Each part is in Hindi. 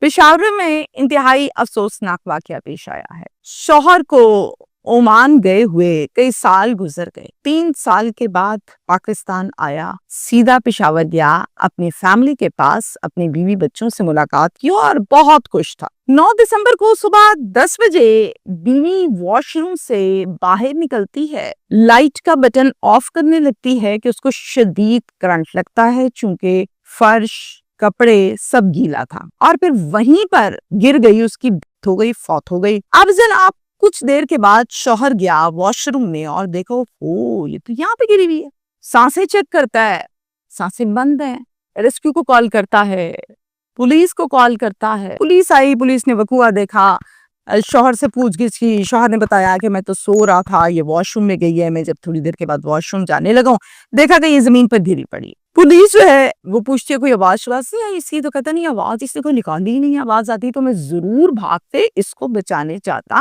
पेशावर में इंतहाई अफसोसनाक वाकया पेश आया है। शौहर को ओमान गए हुए कई साल गुजर गए। 3 साल के बाद पाकिस्तान आया, सीधा पेशावर गया, अपनी फैमिली के पास अपनी बीवी बच्चों से मुलाकात की और बहुत खुश था। 9 दिसंबर को सुबह 10 बजे बीवी वॉशरूम से बाहर निकलती है, लाइट का बटन ऑफ करने लगती है कि उसको शदीद करंट लगता है, चूंकि फर्श कपड़े सब गीला था, और फिर वहीं पर गिर गई, उसकी डेथ हो गई, फौत हो गई। अब जनाब कुछ देर के बाद शौहर गया वॉशरूम में और देखो ओ ये तो यहाँ पे गिरी हुई है। सांसें चेक करता है, सांसें बंद है। रेस्क्यू को कॉल करता है, पुलिस को कॉल करता है। पुलिस आई, पुलिस ने वकूआ देखा, शौहर से पूछगिछ की। शौहर ने बताया कि मैं तो सो रहा था, ये वॉशरूम में गई है, मैं जब थोड़ी देर के बाद वॉशरूम जाने लगा देखा कि ये जमीन पर गिरी पड़ी। पुलिस जो है वो पूछती है कोई आवाज नहीं आई इसकी, तो कहता नहीं आवाज इसने कोई निकाली नहीं, आवाज आती तो मैं जरूर भागते इसको बचाने जाता।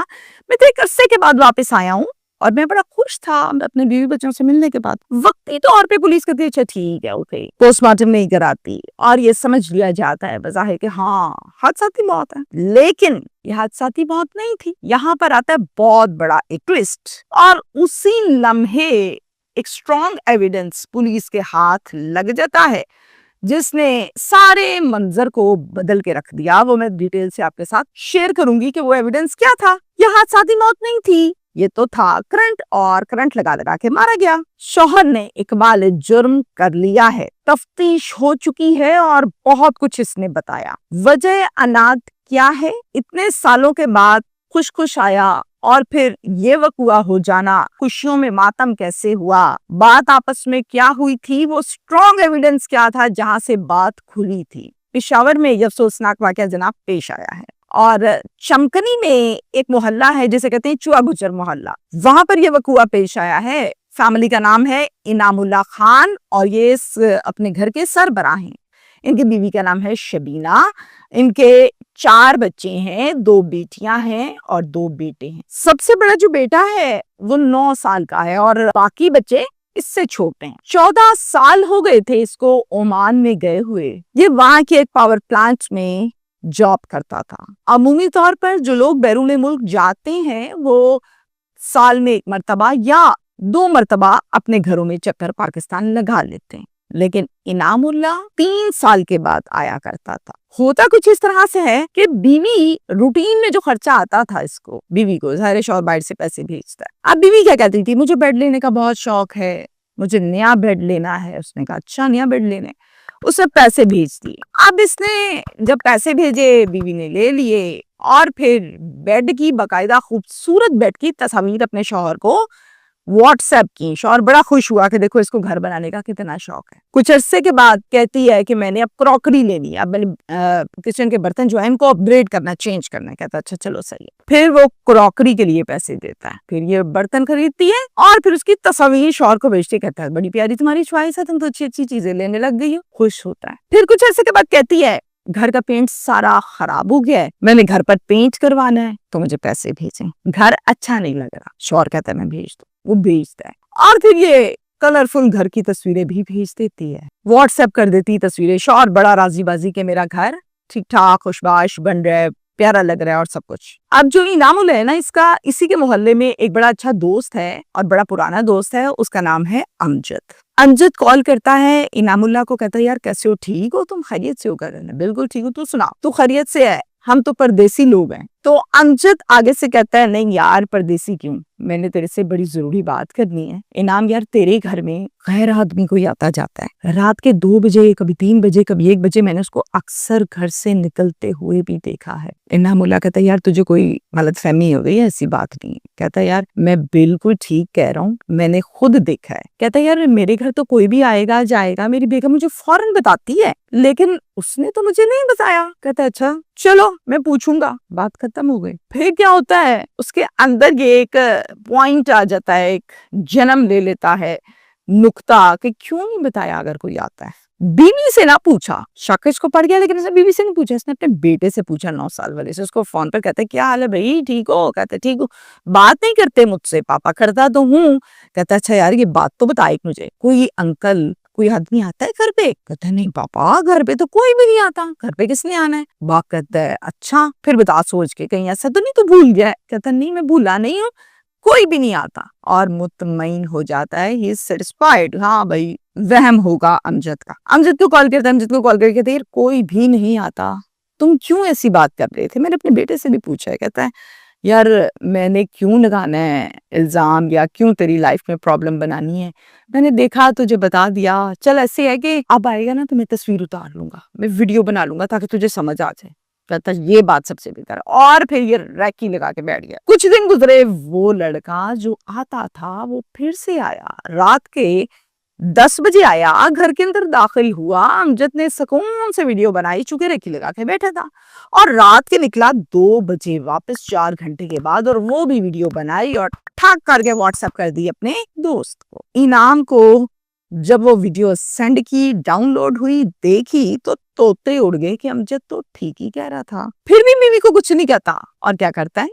मैं तो एक अरसे के बाद वापस आया हूँ और मैं बड़ा खुश था अपने बीवी बच्चों से मिलने के बाद। वक्ती तौर पे पुलिस कहती है अच्छा ठीक है, ओके, पोस्टमार्टम नहीं कराती और ये समझ लिया जाता है बज़ाहिर कि हाँ हादसाती मौत है। लेकिन ये हादसाती मौत नहीं थी। यहाँ पर आता है बहुत बड़ा एक ट्विस्ट, और उसी लम्हे एक स्ट्रॉन्ग एविडेंस पुलिस के हाथ लग जाता है जिसने सारे मंजर को बदल के रख दिया। वो मैं डिटेल से आपके साथ शेयर करूंगी कि वो एविडेंस क्या था। यह हादसाती मौत नहीं थी, ये तो था करंट, और करंट लगा लगा के मारा गया। शौहर ने इकबाल जुर्म कर लिया है, तफ्तीश हो चुकी है और बहुत कुछ इसने बताया। वजह अनाद क्या है, इतने सालों के बाद खुश खुश आया और फिर ये वकुआ हो जाना, खुशियों में मातम कैसे हुआ, बात आपस में क्या हुई थी, वो स्ट्रॉन्ग एविडेंस क्या था जहां से बात खुली थी। पेशावर में यह अफसोसनाक वाकया जनाब पेश आया है। और चमकनी में एक मोहल्ला है जिसे कहते हैं चुआ गुजर मोहल्ला, वहां पर यह वकुआ पेश आया है। फैमिली का नाम है इनामुल्ला खान और ये अपने घर के सरबराह हैं। इनकी बीवी का नाम है शबीना। इनके 4 बच्चे हैं, 2 बेटियां हैं और 2 बेटे हैं। सबसे बड़ा जो बेटा है वो 9 साल का है और बाकी बच्चे इससे छोटे हैं। 14 साल हो गए थे इसको ओमान में गए हुए। ये वहां के एक पावर प्लांट में जॉब करता था। अमूमी तौर पर जो लोग बैरून मुल्क जाते हैं वो साल में 1 मरतबा या 2 मरतबा अपने घरों में चक्कर पाकिस्तान लगा लेते हैं, लेकिन इनामुल्ला 3 साल के बाद आया करता था। होता कुछ इस तरह से है कि बीवी रूटीन में जो खर्चा आता था इसको, बीवी को ज़ाहिर शौहर बाहर से पैसे भेजता है। अब बीवी क्या कहती थी, मुझे बेड लेने का बहुत शौक है, मुझे नया बेड लेना है। उसने कहा अच्छा नया बेड लेने, उसने पैसे भेज दिए। अब इसने जब पैसे भेजे बीवी ने ले लिए और फिर बेड की बाकायदा खूबसूरत बेड की तस्वीर अपने शौहर को व्हाट्सएप की। शौहर बड़ा खुश हुआ कि देखो इसको घर बनाने का कितना शौक है। कुछ अरसे के बाद कहती है कि मैंने अब क्रॉकरी लेनी है, अब मैंने किचन के बर्तन जो है इनको अपग्रेड करना, चेंज करना है। कहता अच्छा चलो सही है। फिर वो क्रॉकरी के लिए पैसे देता है, फिर ये बर्तन खरीदती है और फिर उसकी तस्वीर शौहर को भेजती। कहता है बड़ी प्यारी तुम्हारी च्वाइस है, तुम तो अच्छी अच्छी चीजें लेने लग गई हो। खुश होता है। फिर कुछ अरसे के बाद कहती है घर का पेंट सारा खराब हो गया है, मैंने घर पर पेंट करवाना है, तो मुझे पैसे भेजें, घर अच्छा नहीं लग रहा। शौहर कहता है मैं भेज दूं, वो भेजता है और फिर ये कलरफुल घर की तस्वीरें भी भेज देती है, व्हाट्सएप कर देती तस्वीरें। शौहर बड़ा राजी बाजी के मेरा घर ठीक ठाक खुशबाश बन रहा है, प्यारा लग रहा है और सब कुछ। अब जो इनामुल है ना, इसका इसी के मोहल्ले में एक बड़ा अच्छा दोस्त है और बड़ा पुराना दोस्त है, उसका नाम है अमजद। अमजद कॉल करता है इनामुल्ला को, कहता है यार कैसे हो, ठीक हो तुम, खैरियत से हो? कहता बिल्कुल ठीक हो, तू सुना, तू खैरियत से है? हम तो परदेसी लोग हैं। तो अमजद आगे से कहता है नहीं यार परदेसी क्यों, मैंने तेरे से बड़ी जरूरी बात करनी है। इनाम यार तेरे घर में गैर आदमी कोई आता जाता है, रात के 2 बजे, कभी 3 बजे, कभी 1 बजे मैंने उसको अक्सर घर से निकलते हुए भी देखा है। इनामुल्ला कहता है यार तुझे कोई गलतफहमी हो गई है, ऐसी बात नहीं है। कहता है यार मैं बिल्कुल ठीक कह रहा हूँ, मैंने खुद देखा है। कहता है यार मेरे घर तो कोई भी आएगा जाएगा, मेरी बेगम मुझे फौरन बताती है, लेकिन उसने तो मुझे नहीं बताया। कहता है अच्छा चलो मैं पूछूंगा। बात खत्म हो गई। फिर क्या होता है, उसके अंदर ये एक पॉइंट आ जाता है, एक जन्म ले लेता है नुक्ता कि क्यों नहीं बताया अगर कोई आता है। बीवी से ना पूछा, शक इसको पड़ गया, लेकिन इसने बीवी से नहीं पूछा, इसने अपने बेटे से पूछा, 9 साल वाले से। उसको फोन पर कहता है क्या हाल है भाई, ठीक हो? कहता है ठीक हो। बात नहीं करते मुझसे? पापा करता तो हूँ। कहता अच्छा यार ये बात तो बता एक मुझे, कोई अंकल कोई आदमी आता है घर पे? कहता है नहीं पापा, घर पे तो कोई भी नहीं आता, घर पे किसने आना है? बाप कहता है अच्छा, फिर बता सोच के, कहीं ऐसा तो नहीं तू भूल गया है? कहता नहीं मैं भूला नहीं हूँ, कोई भी नहीं आता। और मुतमईन हो जाता है, ही इज सेटिस्फाइड, हाँ भाई वहम होगा अमजद का। अमजद को कॉल करता है, अमजद को कॉल करके कहते हैं कोई भी नहीं आता, तुम क्यों ऐसी बात कर रहे थे? मैंने अपने बेटे से भी पूछा है। कहता है यार मैंने क्यों लगाना है इल्जाम, या क्यों तेरी लाइफ में प्रॉब्लम बनानी है, मैंने देखा तुझे बता दिया। चल ऐसे है कि अब आएगा ना तो मैं तस्वीर उतार लूंगा, मैं वीडियो बना लूंगा ताकि तुझे समझ आ जाए। कहता ये बात सबसे बेहतर है, और फिर ये रैकी लगा के बैठ गया। कुछ दिन गुजरे, वो लड़का जो आता था वो फिर से आया, रात के 10 बजे आया, घर के अंदर दाखिल हुआ। अमजद ने सुकून से वीडियो बनाई, चूंकि रेकी लगा के बैठा था, और रात के निकला 2 बजे वापस 4 घंटे के बाद, और वो भी वीडियो बनाई और ठाक करके व्हाट्सएप कर दी अपने दोस्त को। इनाम को जब वो वीडियो सेंड की, डाउनलोड हुई, देखी तो तोते उड़ गए कि अमजद तो ठीक ही कह रहा था। फिर भी बीवी को कुछ नहीं कहता, और क्या करता है